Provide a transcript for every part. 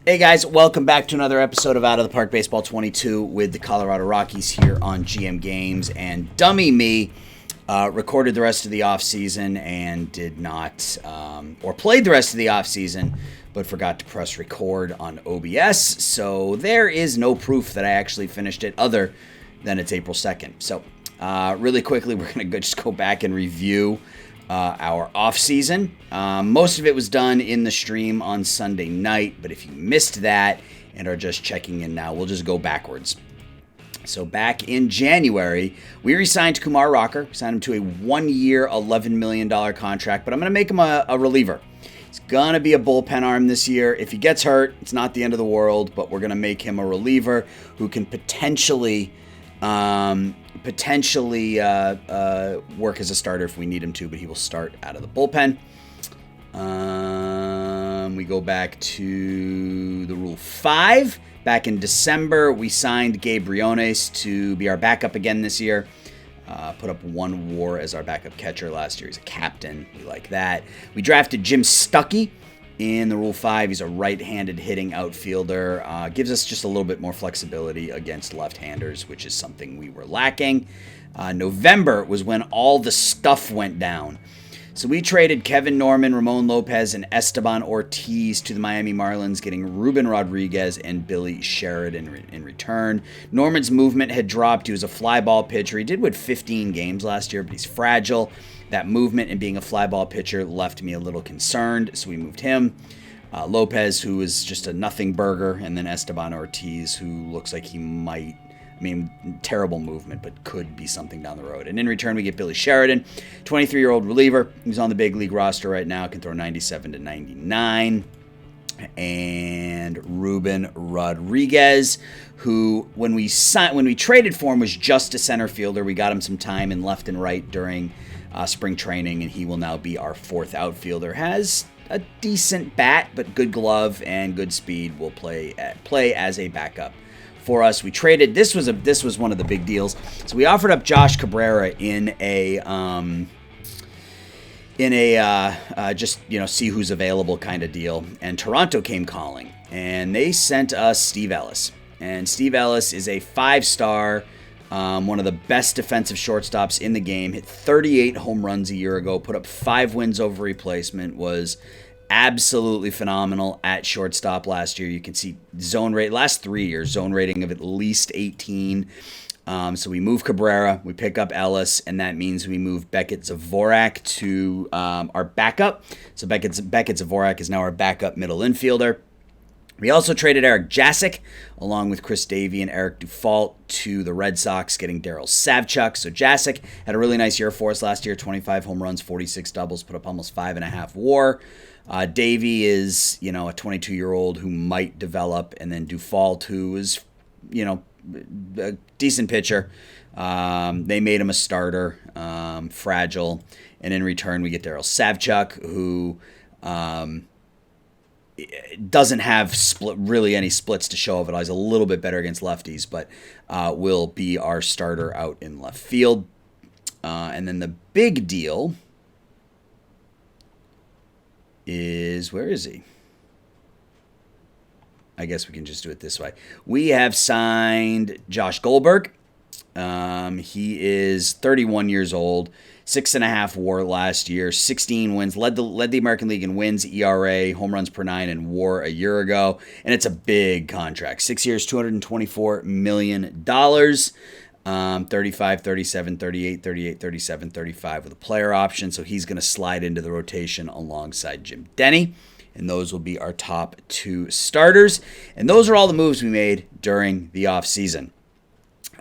Hey guys, welcome back to another episode of Out of the Park Baseball 22 with the Colorado Rockies here on GM Games. And dummy me recorded the rest of the offseason and did not, or played the rest of the offseason, but forgot to press record on OBS. So there is no proof that I actually finished it other than it's April 2nd. So really quickly, we're going to just go back and review our off season. Most of it was done in the stream on Sunday night, but if you missed that and are just checking in now, we'll just go backwards. So back in January, we re-signed Kumar Rocker, signed him to a 1-year, $11 million contract, but I'm going to make him a reliever. He's going to be a bullpen arm this year. If he gets hurt, it's not the end of the world, but we're going to make him a reliever who can potentially work as a starter if we need him to, but he will start out of the bullpen. We go back to the Rule 5. Back in December, we signed Gabe Briones to be our backup again this year. Put up 1 WAR as our backup catcher last year. He's a captain. We like that. We drafted Jim Stuckey in the Rule 5. He's a right-handed hitting outfielder. Gives us just a little bit more flexibility against left-handers, which is something we were lacking. November was when all the stuff went down. So we traded Kevin Norman, Ramon Lopez, and Esteban Ortiz to the Miami Marlins, getting Ruben Rodriguez and Billy Sheridan in return. Norman's movement had dropped. He was a fly ball pitcher. He did win 15 games last year, but he's fragile. That movement and being a fly ball pitcher left me a little concerned, so we moved him. Lopez, who is just a nothing burger, and then Esteban Ortiz, who looks like he might, terrible movement, but could be something down the road. And in return, we get Billy Sheridan, 23-year-old reliever. He's on the big league roster right now, can throw 97 to 99. And Ruben Rodriguez, who when we traded for him was just a center fielder. We got him some time in left and right during spring training, and he will now be our 4th outfielder. Has a decent bat, but good glove and good speed. Will play as a backup for us. We traded. This was one of the big deals. So we offered up Josh Cabrera in a just see who's available kind of deal. And Toronto came calling, and they sent us Steve Ellis. And Steve Ellis is a 5-star, one of the best defensive shortstops in the game. Hit 38 home runs a year ago. Put up 5 wins over replacement. Was absolutely phenomenal at shortstop last year. You can see zone rate last 3 years, zone rating of at least 18. So we move Cabrera, we pick up Ellis, and that means we move Beckett Zavorak to our backup. So Beckett Zavorak is now our backup middle infielder. We also traded Eric Jasick, along with Chris Davey and Eric Dufault, to the Red Sox, getting Daryl Savchuk. So Jasick had a really nice year for us last year, 25 home runs, 46 doubles, put up almost 5.5 WAR. Davey is, a 22-year-old who might develop, and then Dufault, who is, a decent pitcher. They made him a starter, fragile, and in return we get Daryl Savchuk, who doesn't have really any splits to show of it. He's a little bit better against lefties, but will be our starter out in left field. And then the big deal is, where is he? I guess we can just do it this way. We have signed Josh Goldberg. He is 31 years old, 6.5 WAR last year, 16 wins, led the American League in wins, ERA, home runs per 9, and WAR a year ago. And it's a big contract. 6 years, $224 million. 35, 37, 38, 38, 37, 35 with a player option. So he's going to slide into the rotation alongside Jim Denny. And those will be our top 2 starters. And those are all the moves we made during the offseason.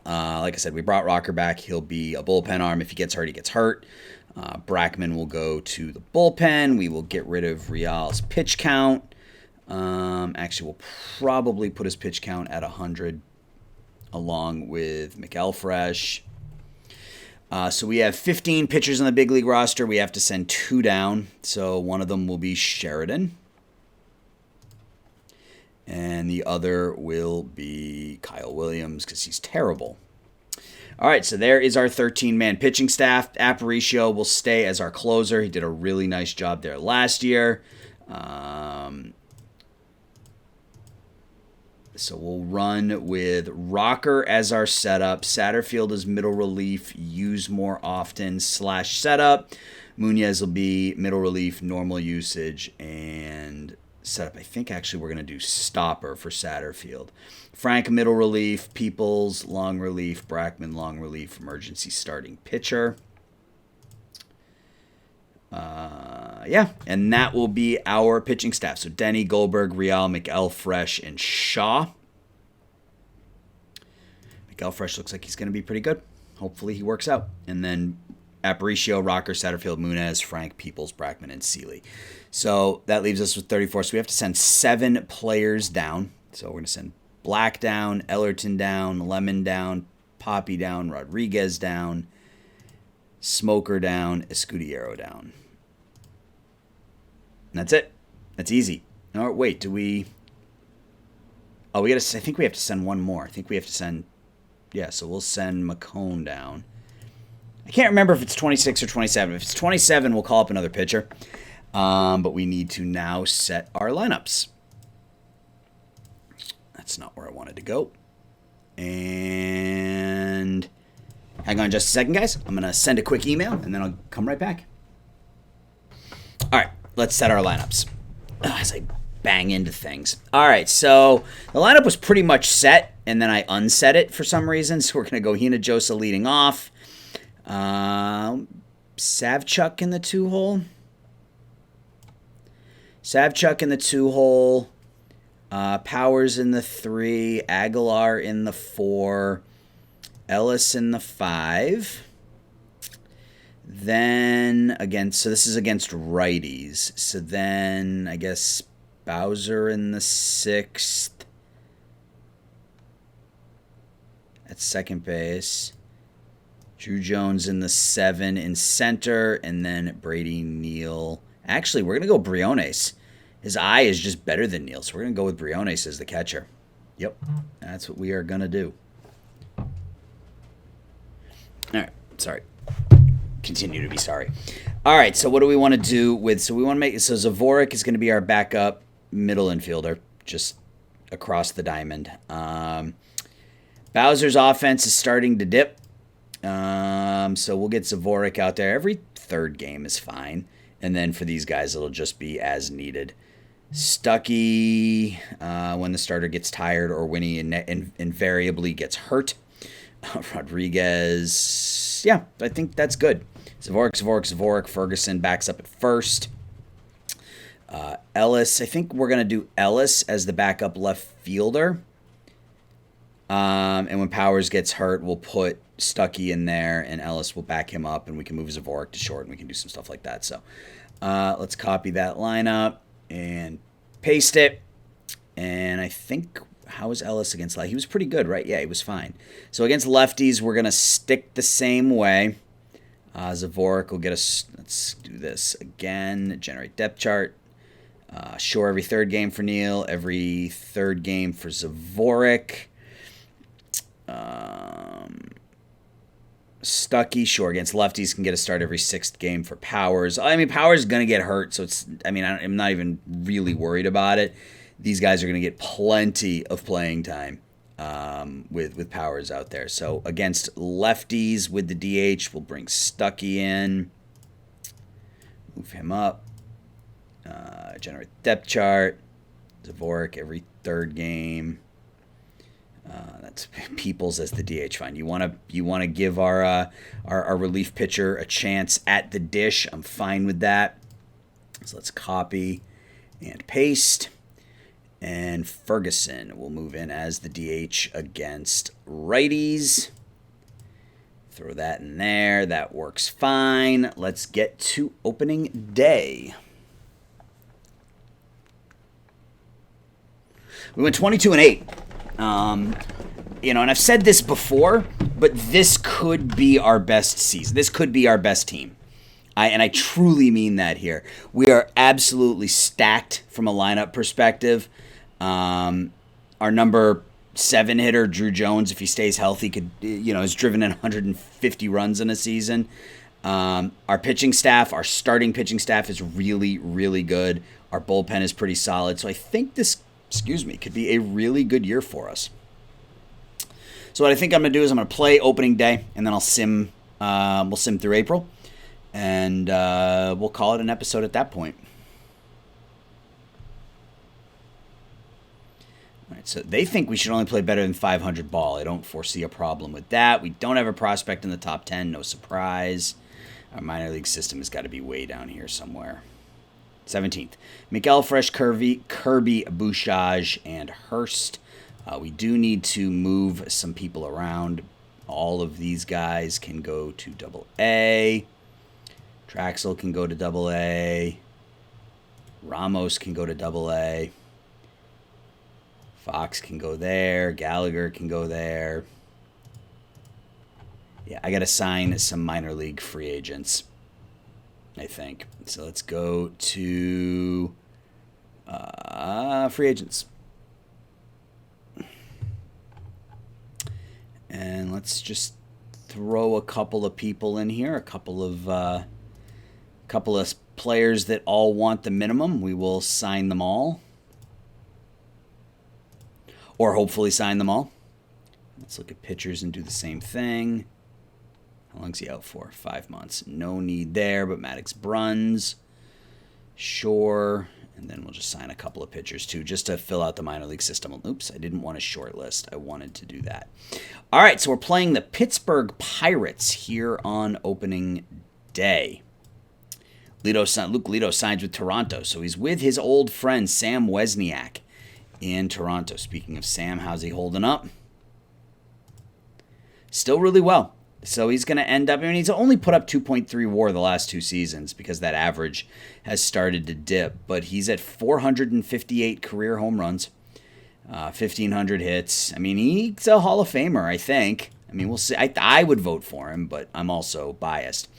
Like I said, we brought Rocker back. He'll be a bullpen arm. If he gets hurt, he gets hurt. Brackman will go to the bullpen. We will get rid of Real's pitch count. Actually, we'll probably put his pitch count at 100 along with McElfresh. So we have 15 pitchers on the big league roster. We have to send 2 down. So one of them will be Sheridan. And the other will be Kyle Williams because he's terrible. All right, so there is our 13-man pitching staff. Aparicio will stay as our closer. He did a really nice job there last year. So we'll run with Rocker as our setup. Satterfield is middle relief, use more often / setup. Munoz will be middle relief, normal usage, and setup. I think actually we're going to do stopper for Satterfield. Frank, middle relief. Peoples, long relief. Brackman, long relief. Emergency starting pitcher. Yeah, and that will be our pitching staff. So Denny, Goldberg, Real, McElfresh, and Shaw. McElfresh looks like he's going to be pretty good. Hopefully he works out. And then Aparicio, Rocker, Satterfield, Munoz, Frank, Peoples, Brackman, and Seeley. So that leaves us with 34. So we have to send 7 players down. So we're going to send Black down, Ellerton down, Lemon down, Poppy down, Rodriguez down, Smoker down, Escudiero down. And that's it. That's easy. Oh, wait, do we... Oh, I think we have to send one more. I think we have to send... Yeah, so we'll send McCone down. I can't remember if it's 26 or 27. If it's 27, we'll call up another pitcher. But we need to now set our lineups. That's not where I wanted to go. And hang on just a second, guys. I'm going to send a quick email, and then I'll come right back. All right, let's set our lineups. As I bang into things. All right, so the lineup was pretty much set, and then I unset it for some reason. So we're going to go Hinojosa leading off. Savchuk in the 2-hole. Savchuk in the 2-hole. Powers in the 3. Aguilar in the 4. Ellis in the 5. Then, again, so this is against righties. So then, I guess, Bowser in the 6th. At second base. Drew Jones in the 7 in center. And then Brady Neal. Actually, we're going to go Briones. His eye is just better than Neal, so we're going to go with Briones as the catcher. Yep, that's what we are going to do. All right, sorry. Continue to be sorry. All right, so what do we want to do with... So we want to make... So Zavorik is going to be our backup middle infielder, just across the diamond. Bowser's offense is starting to dip. So we'll get Zavorik out there. Every third game is fine. And then for these guys, it'll just be as needed. Stuckey, when the starter gets tired or when he invariably gets hurt. Rodriguez, yeah, I think that's good. Zavorik. Ferguson backs up at first. Ellis, I think we're going to do Ellis as the backup left fielder. And when Powers gets hurt, we'll put Stuckey in there, and Ellis will back him up, and we can move Zavorik to short, and we can do some stuff like that. So let's copy that lineup and paste it. And I think, how was Ellis against lefties? He was pretty good, right? Yeah, he was fine. So against lefties, we're going to stick the same way. Zavorik will get us, let's do this again, generate depth chart. Shore every third game for Neal, every third game for Zavorik. Stuckey, sure, against lefties can get a start every 6th game for Powers. I mean, Powers is going to get hurt, so I'm not even really worried about it. These guys are going to get plenty of playing time with Powers out there. So against lefties with the DH, we'll bring Stuckey in, move him up, generate depth chart. Zavorik every third game. That's Peoples as the DH. Fine. You want to give our relief pitcher a chance at the dish. I'm fine with that. So let's copy and paste. And Ferguson will move in as the DH against righties. Throw that in there. That works fine. Let's get to opening day. We went 22-8. And I've said this before, but this could be our best season. This could be our best team. I truly mean that here. We are absolutely stacked from a lineup perspective. Our number 7 hitter, Drew Jones, if he stays healthy, has driven in 150 runs in a season. Our pitching staff, our starting pitching staff is really, really good. Our bullpen is pretty solid. So I think this excuse me, could be a really good year for us. So what I think I'm going to do is I'm going to play opening day, and then I'll sim. We'll sim through April, and we'll call it an episode at that point. All right, so they think we should only play better than 500 ball. I don't foresee a problem with that. We don't have a prospect in the top 10. No surprise. Our minor league system has got to be way down here somewhere. 17th. McElfresh, Kirby, Bouchage, and Hurst. We do need to move some people around. All of these guys can go to AA. Traxel can go to AA. Ramos can go to AA. Fox can go there. Gallagher can go there. Yeah, I got to sign some minor league free agents, I think. So let's go to free agents. And let's just throw a couple of people in here, a couple of players that all want the minimum. We will sign them all. Or hopefully sign them all. Let's look at pitchers and do the same thing. How long's he out for? 5 months. No need there, but Maddox Bruns. Sure. And then we'll just sign a couple of pitchers too, just to fill out the minor league system. Oops, I didn't want a short list. I wanted to do that. All right, so we're playing the Pittsburgh Pirates here on opening day. Luke Lito signs with Toronto, so he's with his old friend Sam Wesniak in Toronto. Speaking of Sam, how's he holding up? Still really well. So he's going to end up, he's only put up 2.3 WAR the last 2 seasons because that average has started to dip. But he's at 458 career home runs, 1,500 hits. He's a Hall of Famer, I think. We'll see. I would vote for him, but I'm also biased.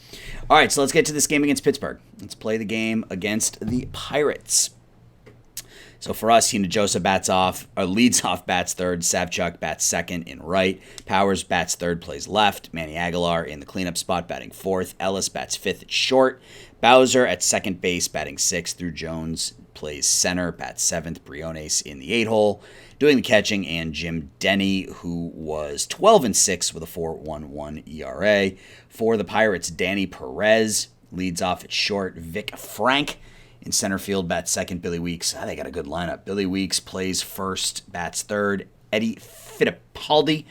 All right, so let's get to this game against Pittsburgh. Let's play the game against the Pirates. So for us, Hinojosa leads off, bats third. Savchuk bats second in right. Powers bats third, plays left. Manny Aguilar in the cleanup spot, batting fourth. Ellis bats fifth at short. Bowser at second base, batting sixth. Through Jones plays center, bats seventh. Briones in the 8-hole, doing the catching. And Jim Denny, who was 12-6 with a 4.11 ERA. For the Pirates, Danny Perez leads off at short. Vic Frank in center field, bats second. Billy Weeks. They got a good lineup. Billy Weeks plays first, bats third. Eddie Fittipaldi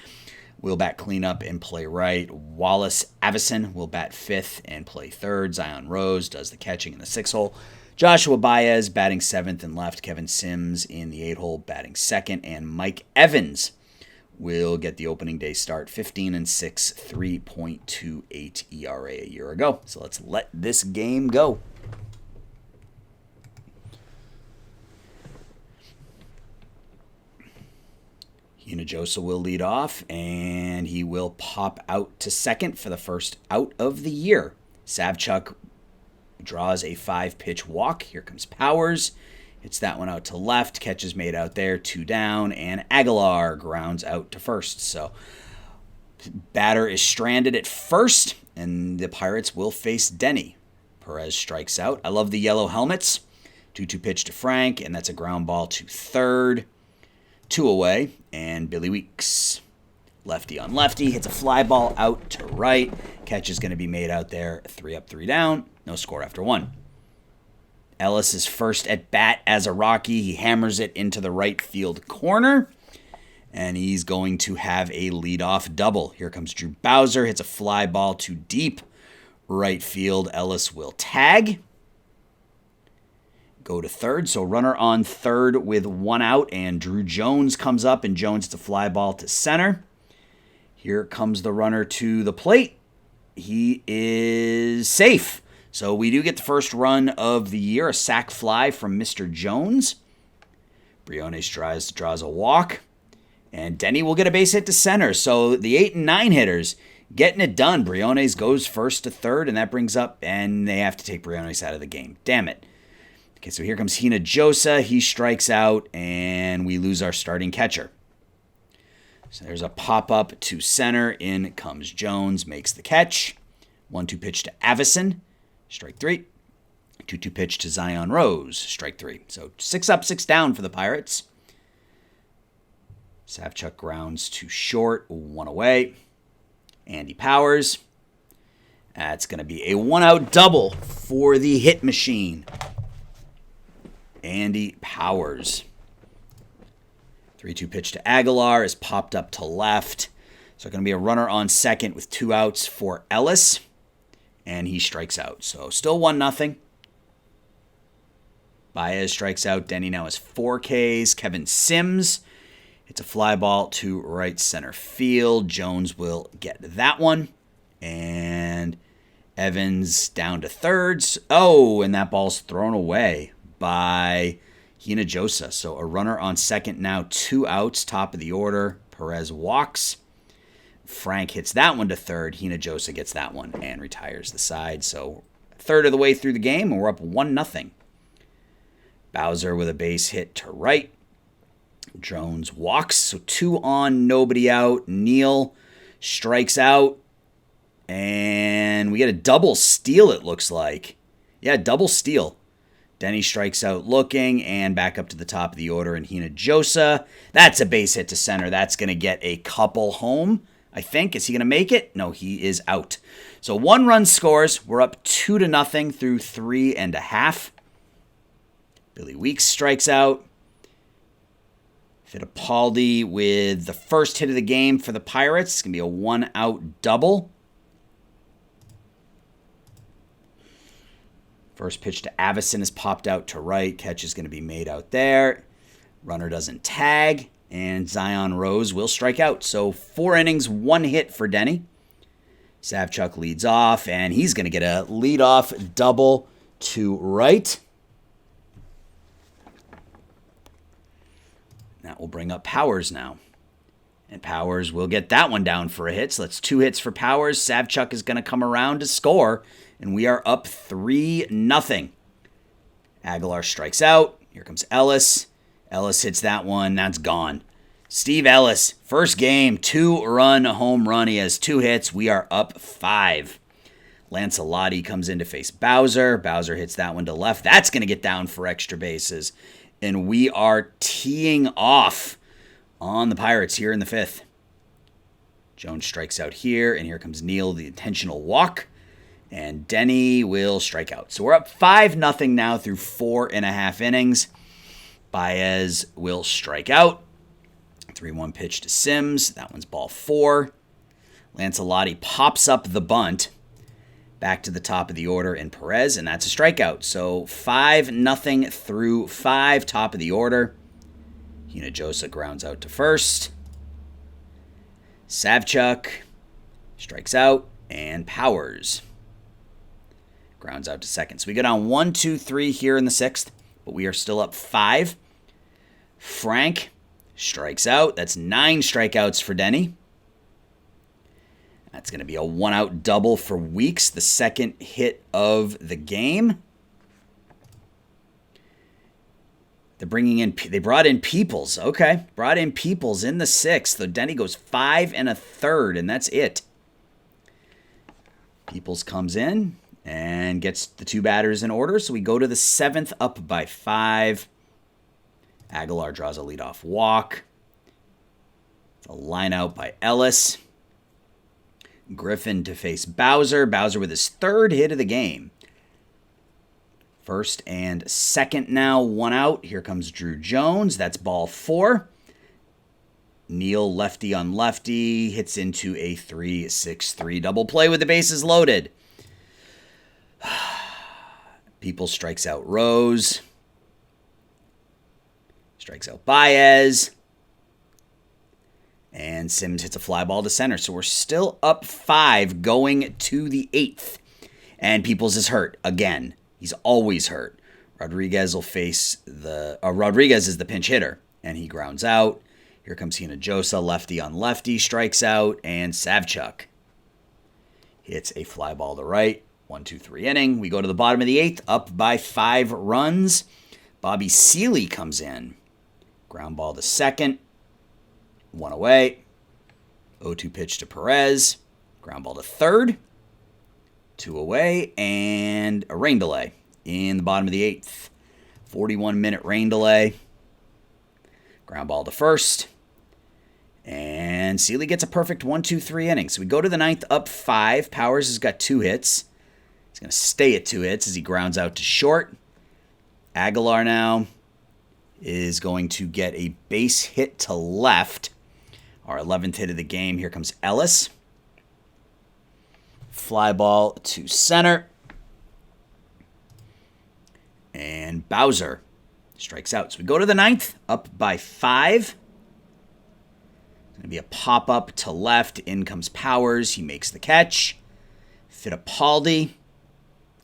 will bat cleanup and play right. Wallace Avison will bat fifth and play third. Zion Rose does the catching in the 6-hole. Joshua Baez batting seventh and left. Kevin Sims in the 8-hole batting second. And Mike Evans will get the opening day start. 15-6, 3.28 ERA a year ago. So let's let this game go. Hinojosa will lead off, and he will pop out to second for the first out of the year. Savchuk draws a 5-pitch walk. Here comes Powers. Hits that one out to left. Catch is made out there, 2 down, and Aguilar grounds out to first. So batter is stranded at first, and the Pirates will face Denny. Perez strikes out. I love the yellow helmets. 2-2 pitch to Frank, and that's a ground ball to third. 2 away, and Billy Weeks, lefty on lefty, hits a fly ball out to right. Catch is going to be made out there, 3 up, 3 down. No score after 1. Ellis is first at bat as a Rocky. He hammers it into the right field corner, and he's going to have a leadoff double. Here comes Drew Bowser, hits a fly ball to deep right field. Ellis will tag. Go to third, so runner on third with 1 out, and Drew Jones comes up, and Jones hits a fly ball to center. Here comes the runner to the plate. He is safe. So we do get the first run of the year, a sac fly from Mr. Jones. Briones draws a walk, and Denny will get a base hit to center. So the 8 and 9 hitters getting it done. Briones goes first to third, and that brings up, and they have to take Briones out of the game. Damn it. Okay, so here comes Hinojosa. He strikes out, and we lose our starting catcher. So there's a pop-up to center. In comes Jones, makes the catch. 1-2 pitch to Avison, strike 3. 2-2 pitch to Zion Rose, strike 3. So 6 up, 6 down for the Pirates. Savchuk grounds to short, 1 away. Andy Powers. That's going to be a 1-out double for the hit machine. Andy Powers. 3-2 pitch to Aguilar is popped up to left. So going to be a runner on second with 2 outs for Ellis. And he strikes out. So still 1-0. Baez strikes out. Denny now has 4 Ks. Kevin Sims hits a fly ball to right center field. Jones will get that one. And Evans down to thirds. Oh, and that ball's thrown away by Hinojosa. So a runner on second now, 2 outs, top of the order. Perez walks. Frank hits that one to third. Hinojosa gets that one and retires the side. So third of the way through the game, and we're up 1-0. Bowser with a base hit to right. Jones walks. So 2 on, nobody out. Neal strikes out. And we get a double steal, it looks like. Yeah, double steal. Denny strikes out looking, and back up to the top of the order in Hinojosa. That's a base hit to center. That's going to get a couple home, I think. Is he going to make it? No, he is out. So 1 run scores. We're up 2-0 through 3.5. Billy Weeks strikes out. Fittipaldi with the first hit of the game for the Pirates. It's going to be a 1-out double. First pitch to Avison is popped out to right. Catch is going to be made out there. Runner doesn't tag. And Zion Rose will strike out. So 4 innings, 1 hit for Denny. Savchuk leads off, and he's going to get a leadoff double to right. That will bring up Powers now. And Powers will get that one down for a hit. So that's 2 hits for Powers. Savchuk is going to come around to score. And we are up 3-0. Aguilar strikes out. Here comes Ellis. Ellis hits that one. That's gone. Steve Ellis, first game, 2-run home run. He has 2 hits. We are up 5. Lancelotti comes in to face Bowser. Bowser hits that one to left. That's going to get down for extra bases. And we are teeing off on the Pirates here in the 5th. Jones strikes out here, and here comes Neal, the intentional walk. And Denny will strike out. So we're up 5-0 now through 4.5 innings. Baez will strike out. 3-1 pitch to Sims. That one's ball 4. Lancelotti pops up the bunt. Back to the top of the order in Perez, and that's a strikeout. So 5-0 through 5, top of the order. Hinojosa grounds out to first. Savchuk strikes out, and Powers grounds out to second. So we go down 1-2-3 here in the 6th, but we are still up 5. Frank strikes out. That's 9 strikeouts for Denny. That's going to be a 1-out double for Weeks, the second hit of the game. They brought in Peoples. Okay, brought in Peoples in the 6th. So Denny goes 5 1/3, and that's it. Peoples comes in and gets the 2 batters in order. So we go to the 7th, up by 5. Aguilar draws a leadoff walk. It's a line out by Ellis. Griffin to face Bowser. Bowser with his 3rd hit of the game. First and second now, 1 out. Here comes Drew Jones. That's ball 4. Neal, lefty on lefty, hits into a 3-6-3 double play with the bases loaded. People strikes out Rose. Strikes out Baez. And Sims hits a fly ball to center. So we're still up 5 going to the 8th. And Peoples is hurt again. He's always hurt. Rodriguez will face Rodriguez is the pinch hitter. And he grounds out. Here comes Hinojosa, lefty on lefty, strikes out. And Savchuk hits a fly ball to right. 1-2-3 inning. We go to the bottom of the 8th, up by 5 runs. Bobby Seeley comes in. Ground ball to second. 1 away. 0-2 pitch to Perez. Ground ball to third. 2 away. And a rain delay in the bottom of the 8th. 41-minute rain delay. Ground ball to first. And Seeley gets a perfect 1-2-3 inning. So we go to the ninth up 5. Powers has got 2 hits. He's going to stay at 2 hits as he grounds out to short. Aguilar now is going to get a base hit to left. Our 11th hit of the game. Here comes Ellis. Fly ball to center. And Bowser strikes out. So we go to the ninth, up by 5. It's going to be a pop-up to left. In comes Powers. He makes the catch. Fittipaldi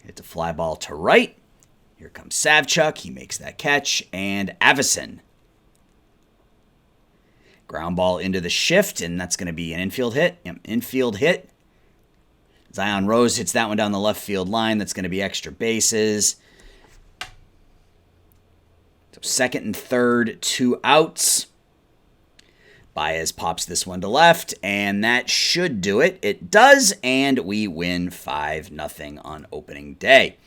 hits a fly ball to right. Here comes Savchuk. He makes that catch. And Avison. Ground ball into the shift, and that's going to be an infield hit. Yep, infield hit. Zion Rose hits that one down the left field line. That's going to be extra bases. So second and third, 2 outs. Baez pops this one to left, and that should do it. It does, and we win 5-0 on opening day.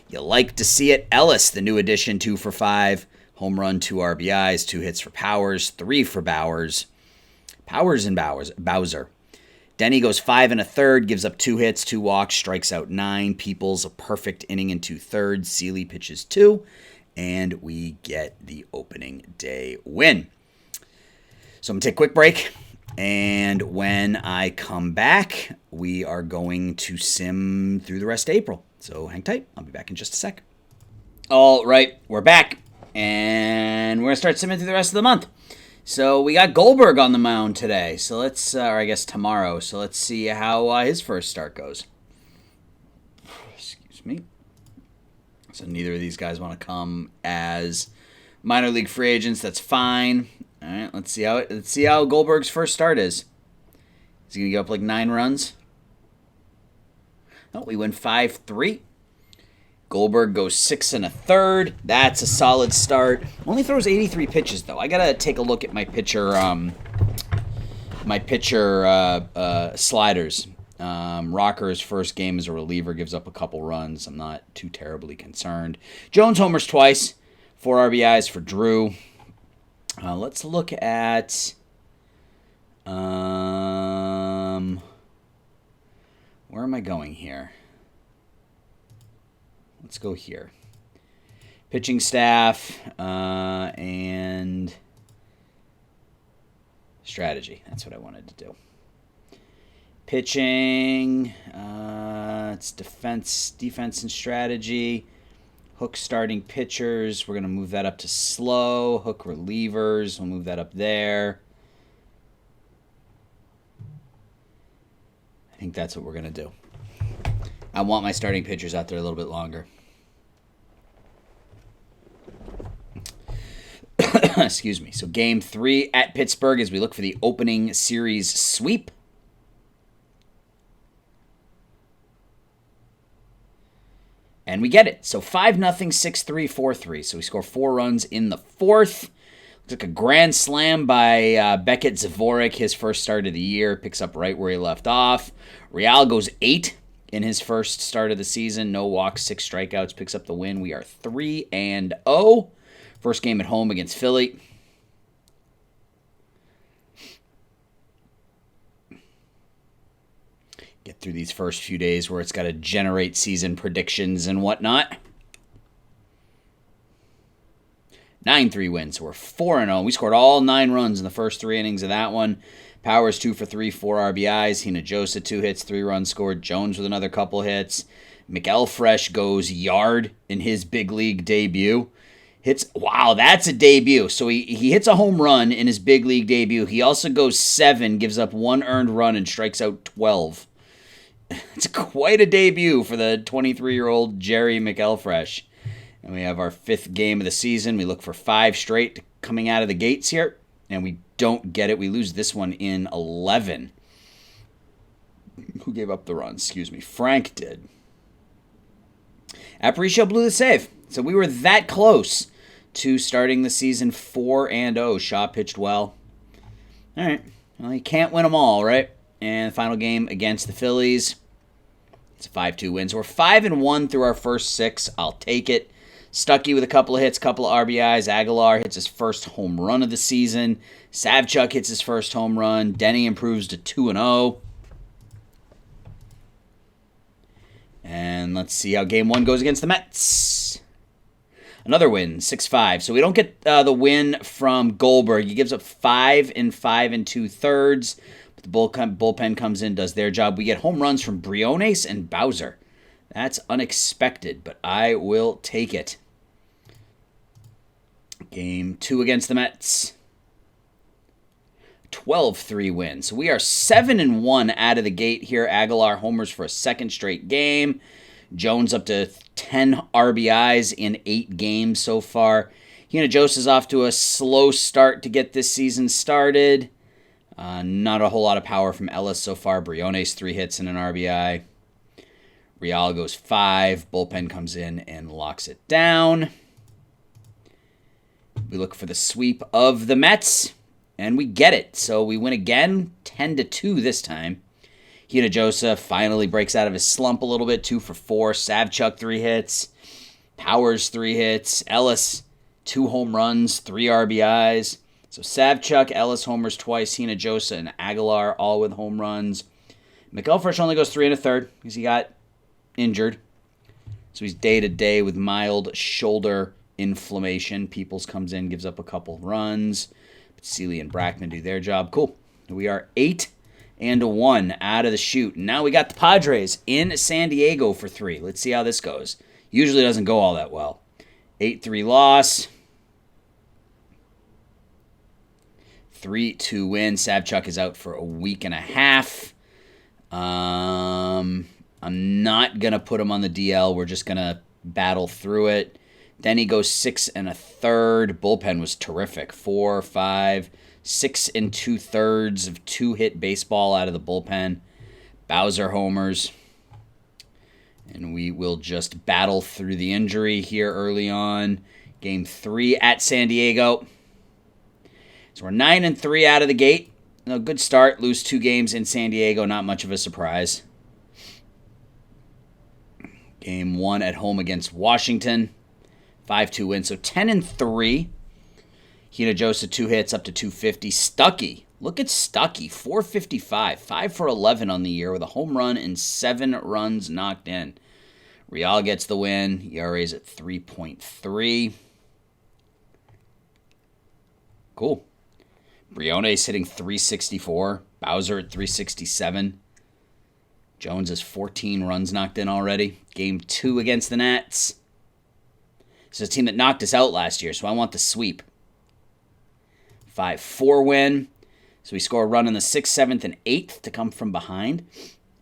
You like to see it. Ellis, the new addition, 2 for 5. Home run, 2 RBIs, 2 hits for Powers, 3 for Bowers. Powers and Bowser. Denny goes 5 1/3, gives up 2 hits, 2 walks, strikes out 9. Peoples, a perfect inning in 2/3. Seeley pitches 2, and we get the opening day win. So I'm going to take a quick break, and when I come back, we are going to sim through the rest of April. So hang tight. I'll be back in just a sec. All right, we're back. And we're going to start simming through the rest of the month. So we got Goldberg on the mound today. So let's, or I guess tomorrow. So let's see how his first start goes. Excuse me. So neither of these guys want to come as minor league free agents. That's fine. All right, let's see how Goldberg's first start is. Is he going to get up like 9 runs? No, we win 5-3. Goldberg goes 6 1/3. That's a solid start. Only throws 83 pitches though. I gotta take a look at my pitcher sliders. Rocker's first game as a reliever gives up a couple runs. I'm not too terribly concerned. Jones homers twice, 4 RBIs for Drew. Let's look at where am I going here? Let's go here. Pitching staff and strategy. That's what I wanted to do. Pitching, it's defense and strategy. Hook starting pitchers. We're going to move that up to slow. Hook relievers. We'll move that up there. I think that's what we're going to do. I want my starting pitchers out there a little bit longer. Excuse me. So game 3 at Pittsburgh as we look for the opening series sweep. And we get it. So 5-0, 6-3, 4-3. So we score 4 runs in the 4th. Looks like a grand slam by Beckett Zavorik, his first start of the year. Picks up right where he left off. Real goes 8 in his first start of the season. No walks, 6 strikeouts. Picks up the win. We are 3-0. First game at home against Philly. Get through these first few days where it's got to generate season predictions and whatnot. 9-3 wins. So we're 4-0. We scored all 9 runs in the first 3 innings of that one. Powers 2 for 3, 4 RBIs. Hinojosa 2 hits, 3 runs scored. Jones with another couple hits. McElfresh goes yard in his big league debut. Wow, that's a debut. So he hits a home run in his big league debut. He also goes 7, gives up 1 earned run, and strikes out 12. It's quite a debut for the 23-year-old Jerry McElfresh. And we have our 5th game of the season. We look for 5 straight coming out of the gates here. And we don't get it. We lose this one in 11. Who gave up the run? Excuse me. Frank did. Aparicio blew the save. So we were that close to starting the season 4-0. Shaw pitched well. All right. Well, you can't win them all, right? And the final game against the Phillies. It's a 5-2 win. So we're 5-1 through our first 6. I'll take it. Stuckey with a couple of hits, couple of RBIs. Aguilar hits his first home run of the season. Savchuk hits his first home run. Denny improves to 2-0. And let's see how Game 1 goes against the Mets. Another win, 6-5. So we don't get the win from Goldberg. He gives up 5 in 5 2/3. But the bullpen comes in, does their job. We get home runs from Briones and Bowser. That's unexpected, but I will take it. Game 2 against the Mets. 12-3 win. So we are 7-1 out of the gate here. Aguilar homers for a second straight game. Jones up to 10 RBIs in 8 games so far. Hinojosa's off to a slow start to get this season started. Not a whole lot of power from Ellis so far. Briones 3 hits and an RBI. Real goes 5. Bullpen comes in and locks it down. We look for the sweep of the Mets, and we get it. So we win again, 10-2 this time. Hinojosa finally breaks out of his slump a little bit, 2 for 4. Savchuk 3 hits. Powers 3 hits. Ellis 2 home runs, 3 RBIs. So Savchuk, Ellis homers twice. Hinojosa and Aguilar all with home runs. McElfresh only goes 3 1/3 because he got injured. So he's day-to-day with mild shoulder inflammation. Peoples comes in, gives up a couple runs. Seeley and Brackman do their job. Cool. We are 8-1 out of the chute. Now we got the Padres in San Diego for 3. Let's see how this goes. Usually doesn't go all that well. 8-3 loss. 3-2 win. Savchuk is out for a week and a half. I'm not going to put him on the DL. We're just going to battle through it. Then he goes 6 1/3. Bullpen was terrific. 4, 5, 6 2/3 of 2-hit baseball out of the bullpen. Bowser homers. And we will just battle through the injury here early on. Game 3 at San Diego. So we're 9-3 out of the gate. A good start. Lose 2 games in San Diego. Not much of a surprise. Game 1 at home against Washington. 5-2 win. So 10-3. Hinojosa 2 hits up to 250. Stuckey. Look at Stuckey. 455. 5 for 11 on the year with a home run and 7 runs knocked in. Real gets the win. ERA is at 3.3. Cool. Briones hitting 364. Bowser at 367. Jones has 14 runs knocked in already. Game 2 against the Nats. This is a team that knocked us out last year, so I want the sweep. 5-4 win. So we score a run in the 6th, 7th, and 8th to come from behind.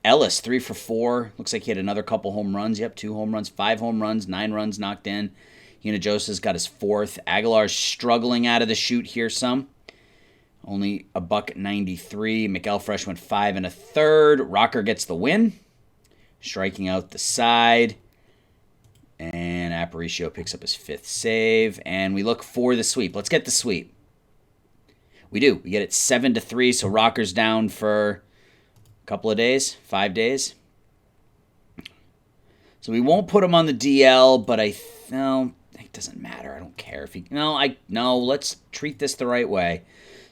Ellis, 3 for 4. Looks like he had another couple home runs. Yep, 2 home runs, 5 home runs, 9 runs knocked in. Hinojosa's got his 4th. Aguilar's struggling out of the chute here some. Only a $1.93. McElfresh went 5 1/3. Rocker gets the win. Striking out the side. And Aparicio picks up his 5th save. And we look for the sweep. Let's get the sweep. We do. We get it 7-3. So Rocker's down for a couple of days. 5 days. So we won't put him on the DL, but no, it doesn't matter. I don't care if he... No, let's treat this the right way.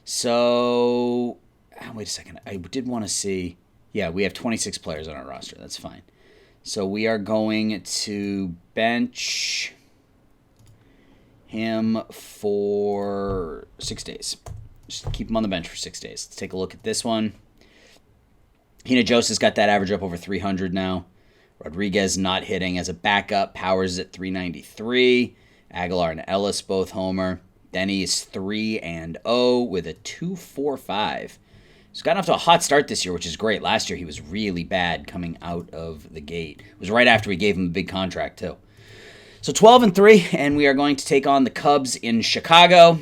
So, wait a second. I did want to see... Yeah, we have 26 players on our roster. That's fine. So we are going to bench him for 6 days. Just keep him on the bench for 6 days. Let's take a look at this one. Hinojosa's got that average up over 300 now. Rodriguez not hitting as a backup. Powers is at 393. Aguilar and Ellis both homer. Denny is 3-0 with a 2.45. He's gotten off to a hot start this year, which is great. Last year he was really bad coming out of the gate. It was right after we gave him a big contract too. So 12-3, and we are going to take on the Cubs in Chicago.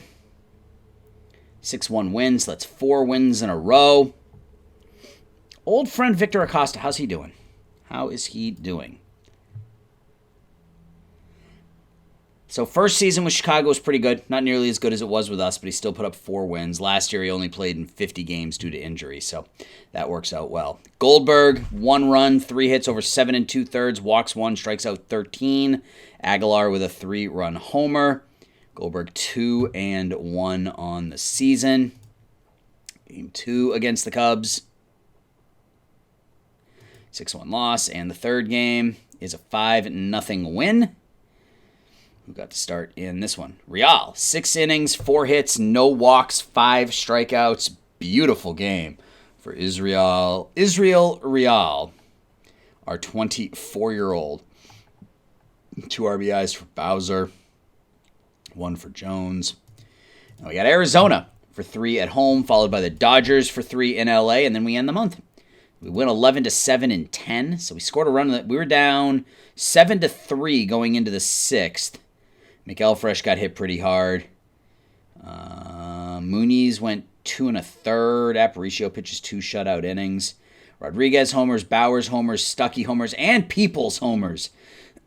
6-1 wins. That's 4 wins in a row. Old friend Victor Acosta, how's he doing? How is he doing? So first season with Chicago was pretty good. Not nearly as good as it was with us, but he still put up 4 wins. Last year he only played in 50 games due to injury, so that works out well. Goldberg, 1 run, 3 hits over 7 2/3, walks 1, strikes out 13. Aguilar with a 3-run homer. Goldberg 2-1 on the season. Game 2 against the Cubs. 6-1 loss, and the third game is a 5-0 win. Who got to start in this one? Real, 6 innings, 4 hits, no walks, 5 strikeouts. Beautiful game for Israel Real, our 24-year-old. 2 RBIs for Bowser, 1 for Jones. Now we got Arizona for 3 at home, followed by the Dodgers for 3 in LA, and then we end the month. We went 11-7 in 10, so we scored a run. We were down 7-3 going into the 6th. McElfresh got hit pretty hard. Muniz went 2 1/3. Aparicio pitches 2 shutout innings. Rodriguez homers, Bowers homers, Stuckey homers, and Peoples homers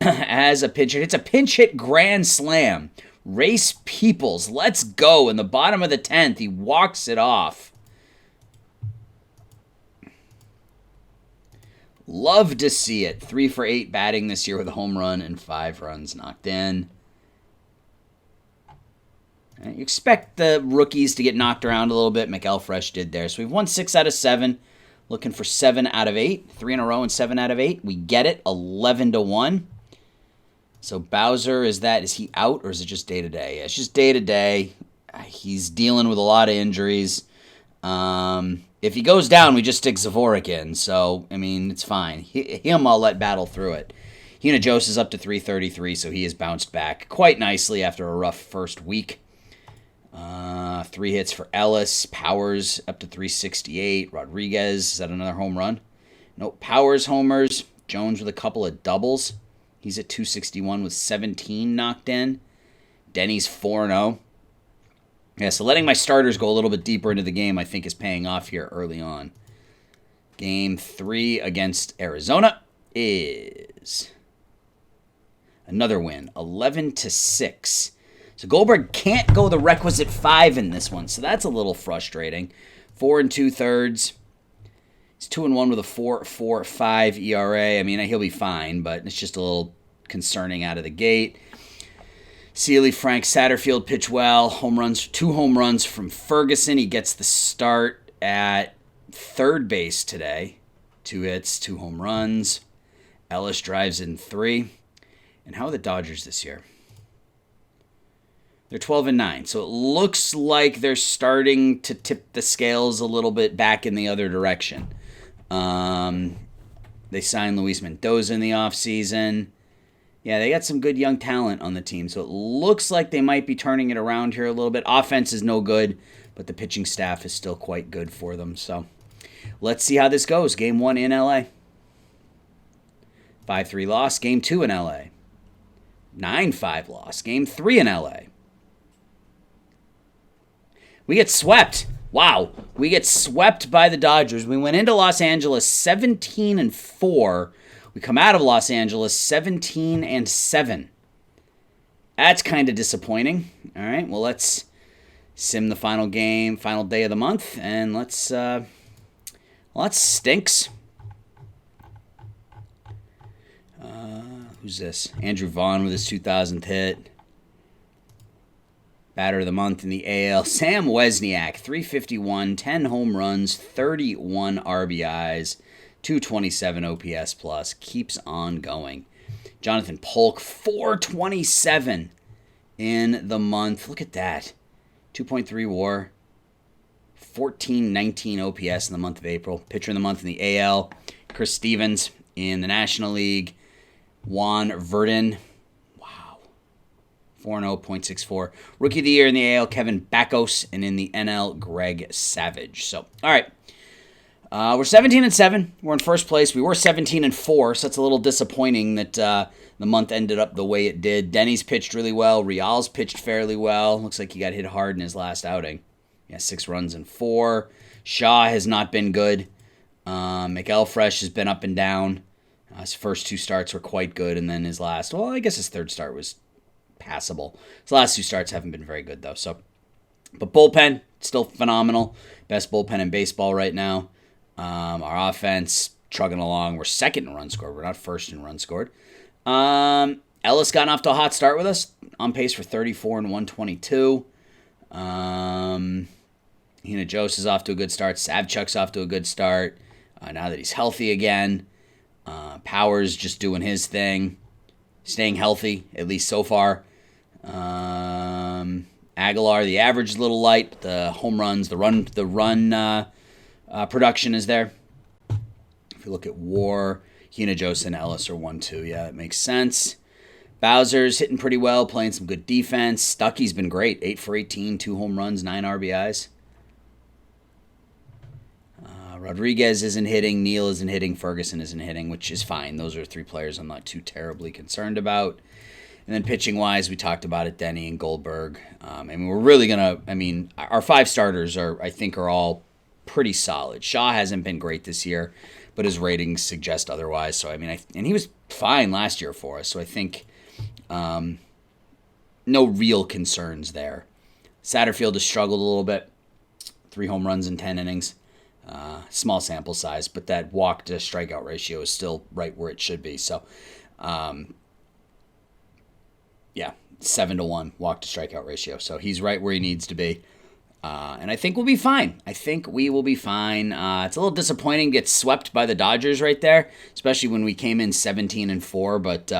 as a pinch hit. It's a pinch hit grand slam. Race Peoples, let's go. In the bottom of the 10th, he walks it off. Love to see it. 3 for 8 batting this year with a home run and 5 runs knocked in. You expect the rookies to get knocked around a little bit. McElfresh did there. So we've won 6 out of 7. Looking for 7 out of 8. 3 in a row and 7 out of 8. We get it. 11-1. So Bowser, is he out or is it just day-to-day? Yeah, it's just day-to-day. He's dealing with a lot of injuries. If he goes down, we just stick Zavorik in. So, I mean, it's fine. Him, I'll let battle through it. Hinojosa is up to 333, so he has bounced back quite nicely after a rough first week. 3 hits for Ellis. Powers up to 368. Rodriguez, is that another home run? Nope. Powers homers. Jones with a couple of doubles. He's at 261 with 17 knocked in. Denny's 4-0. Yeah, so letting my starters go a little bit deeper into the game, I think, is paying off here early on. Game 3 against Arizona is another win, 11-6. So Goldberg can't go the requisite 5 in this one, so that's a little frustrating. 4 2/3. He's 2-1 with a 4.45 ERA. I mean, he'll be fine, but it's just a little concerning out of the gate. Sealy, Frank Satterfield pitch well. 2 home runs from Ferguson. He gets the start at third base today. 2 hits, 2 home runs. Ellis drives in 3. And how are the Dodgers this year? They're 12-9, so it looks like they're starting to tip the scales a little bit back in the other direction. They signed Luis Mendoza in the offseason. Yeah, they got some good young talent on the team, so it looks like they might be turning it around here a little bit. Offense is no good, but the pitching staff is still quite good for them. So let's see how this goes. Game 1 in LA. 5-3 loss. Game 2 in LA. 9-5 loss. Game 3 in LA. We get swept. Wow. We get swept by the Dodgers. We went into Los Angeles 17-4. We come out of Los Angeles 17-7. That's kind of disappointing. All right, well, let's sim the final game, final day of the month, and let's that stinks. Who's this? Andrew Vaughn with his 2,000th hit. Batter of the month in the AL, Sam Wesniak, 351, 10 home runs, 31 RBIs, 227 OPS plus, keeps on going. Jonathan Polk, 427 in the month. Look at that. 2.3 WAR, 1419 OPS in the month of April. Pitcher of the month in the AL, Chris Stevens. In the National League, Juan Verdin. 4.0.64. Rookie of the Year in the AL, Kevin Bakos, and in the NL, Greg Savage. So, all right. We're 17-7. We're in first place. We were 17-4, so it's a little disappointing that the month ended up the way it did. Denny's pitched really well. Real's pitched fairly well. Looks like he got hit hard in his last outing. Yeah, 6 runs and 4. Shaw has not been good. McElfresh has been up and down. His first 2 starts were quite good, and then his last, well, I guess his third start was passable. His last 2 starts haven't been very good, though. But bullpen, still phenomenal. Best bullpen in baseball right now. Our offense, chugging along. We're second in runs scored. We're not first in runs scored. Ellis gotten off to a hot start with us. On pace for 34 and 122. Jost is off to a good start. Savchuk's off to a good start. Now that he's healthy again. Powers just doing his thing. Staying healthy, at least so far. Aguilar, the average is a little light. But the home runs, the run production is there. If you look at WAR, Jost and Ellis are 1-2. Yeah, that makes sense. Bowser's hitting pretty well, playing some good defense. Stuckey's been great. 8 for 18, 2 home runs, 9 RBIs. Rodriguez isn't hitting. Neal isn't hitting. Ferguson isn't hitting, which is fine. Those are 3 players I'm not too terribly concerned about. And then pitching-wise, we talked about it, Denny and Goldberg. We're really going to, our 5 starters are all pretty solid. Shaw hasn't been great this year, but his ratings suggest otherwise. So, and he was fine last year for us. So I think no real concerns there. Satterfield has struggled a little bit. 3 home runs in 10 innings. Small sample size, but that walk to strikeout ratio is still right where it should be. So, 7-1 walk to strikeout ratio. So he's right where he needs to be. And I think we'll be fine. I think we will be fine. It's a little disappointing to get swept by the Dodgers right there, especially when we came in 17-4. But,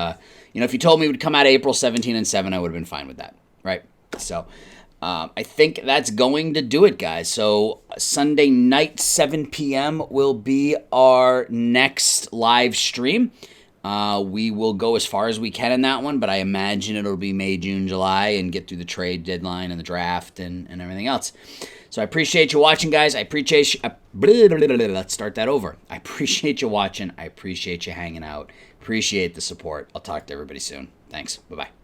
if you told me we'd come out of April 17-7, I would have been fine with that, right? So I think that's going to do it, guys. So Sunday night, 7 p.m. will be our next live stream. We will go as far as we can in that one, but I imagine it'll be May, June, July, and get through the trade deadline and the draft and everything else. So I appreciate you watching, guys. Let's start that over. I appreciate you watching. I appreciate you hanging out. Appreciate the support. I'll talk to everybody soon. Thanks. Bye-bye.